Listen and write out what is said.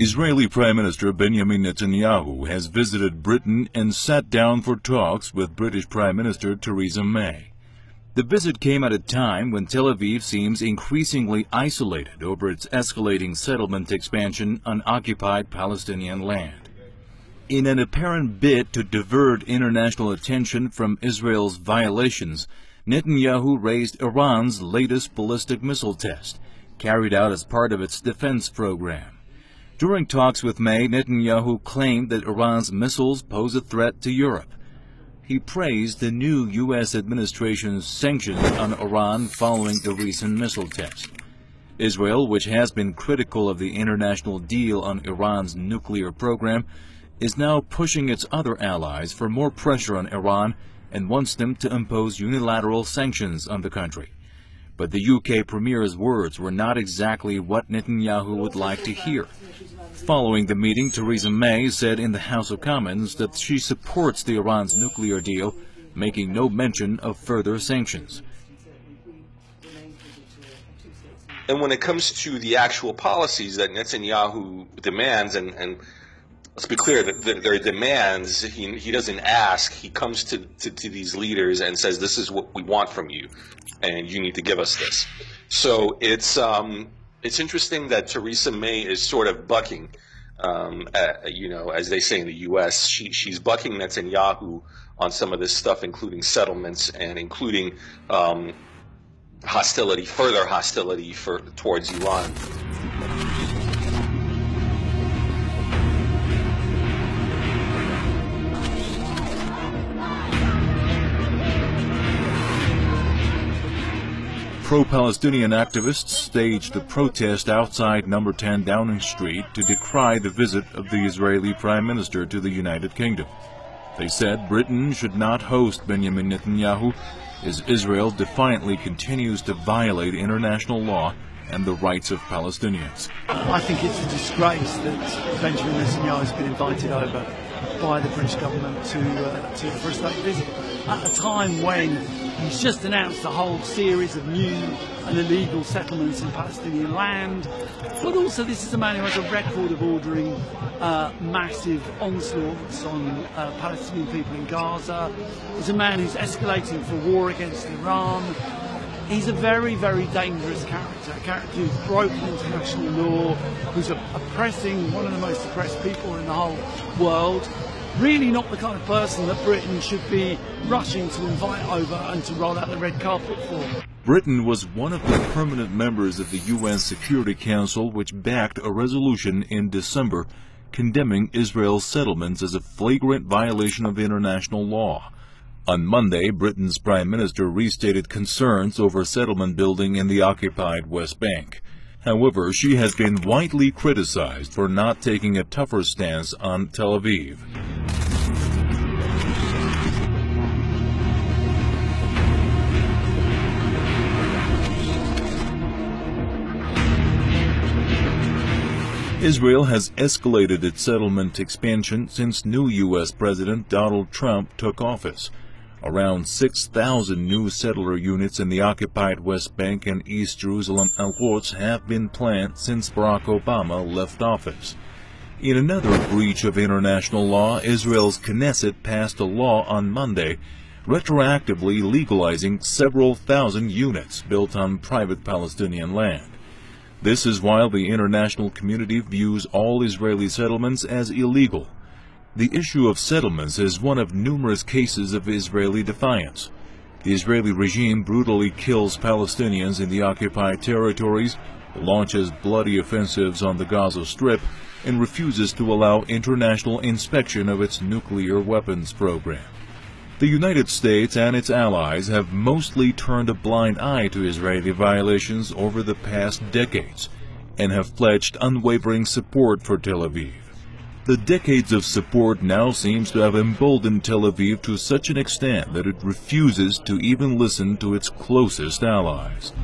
Israeli Prime Minister Benjamin Netanyahu has visited Britain and sat down for talks with British Prime Minister Theresa May. The visit came at a time when Tel Aviv seems increasingly isolated over its escalating settlement expansion on occupied Palestinian land. In an apparent bid to divert international attention from Israel's violations, Netanyahu raised Iran's latest ballistic missile test, carried out as part of its defense program. During talks with May, Netanyahu claimed that Iran's missiles pose a threat to Europe. He praised the new U.S. administration's sanctions on Iran following the recent missile test. Israel, which has been critical of the international deal on Iran's nuclear program, is now pushing its other allies for more pressure on Iran and wants them to impose unilateral sanctions on the country. But the UK Premier's words were not exactly what Netanyahu would like to hear. Following the meeting, Theresa May said in the House of Commons that she supports the Iran's nuclear deal, making no mention of further sanctions. And when it comes to the actual policies that Netanyahu demands, and let's be clear that their demands, he doesn't ask, he comes to these leaders and says, this is what we want from you, and you need to give us this. So it's interesting that Theresa May is sort of bucking, as they say in the U.S., she's bucking Netanyahu on some of this stuff, including settlements and including further hostility towards Iran. Pro-Palestinian activists staged a protest outside No. 10 Downing Street to decry the visit of the Israeli Prime Minister to the United Kingdom. They said Britain should not host Benjamin Netanyahu as Israel defiantly continues to violate international law and the rights of Palestinians. I think it's a disgrace that Benjamin Netanyahu has been invited over by the British government for a state visit at a time when he's just announced a whole series of new and illegal settlements in Palestinian land. But also this is a man who has a record of ordering massive onslaughts on Palestinian people in Gaza. He's a man who's escalating for war against Iran. He's a very, very dangerous character, a character who's broken international law, who's oppressing one of the most oppressed people in the whole world. Really not the kind of person that Britain should be rushing to invite over and to roll out the red carpet for. Britain was one of the permanent members of the UN Security Council which backed a resolution in December condemning Israel's settlements as a flagrant violation of international law. On Monday, Britain's Prime Minister restated concerns over settlement building in the occupied West Bank. However, she has been widely criticized for not taking a tougher stance on Tel Aviv. Israel has escalated its settlement expansion since new U.S. President Donald Trump took office. Around 6,000 new settler units in the occupied West Bank and East Jerusalem al-Quds have been planned since Barack Obama left office. In another breach of international law, Israel's Knesset passed a law on Monday retroactively legalizing several thousand units built on private Palestinian land. This is while the international community views all Israeli settlements as illegal. The issue of settlements is one of numerous cases of Israeli defiance. The Israeli regime brutally kills Palestinians in the occupied territories, launches bloody offensives on the Gaza Strip, and refuses to allow international inspection of its nuclear weapons program. The United States and its allies have mostly turned a blind eye to Israeli violations over the past decades and have pledged unwavering support for Tel Aviv. The decades of support now seems to have emboldened Tel Aviv to such an extent that it refuses to even listen to its closest allies.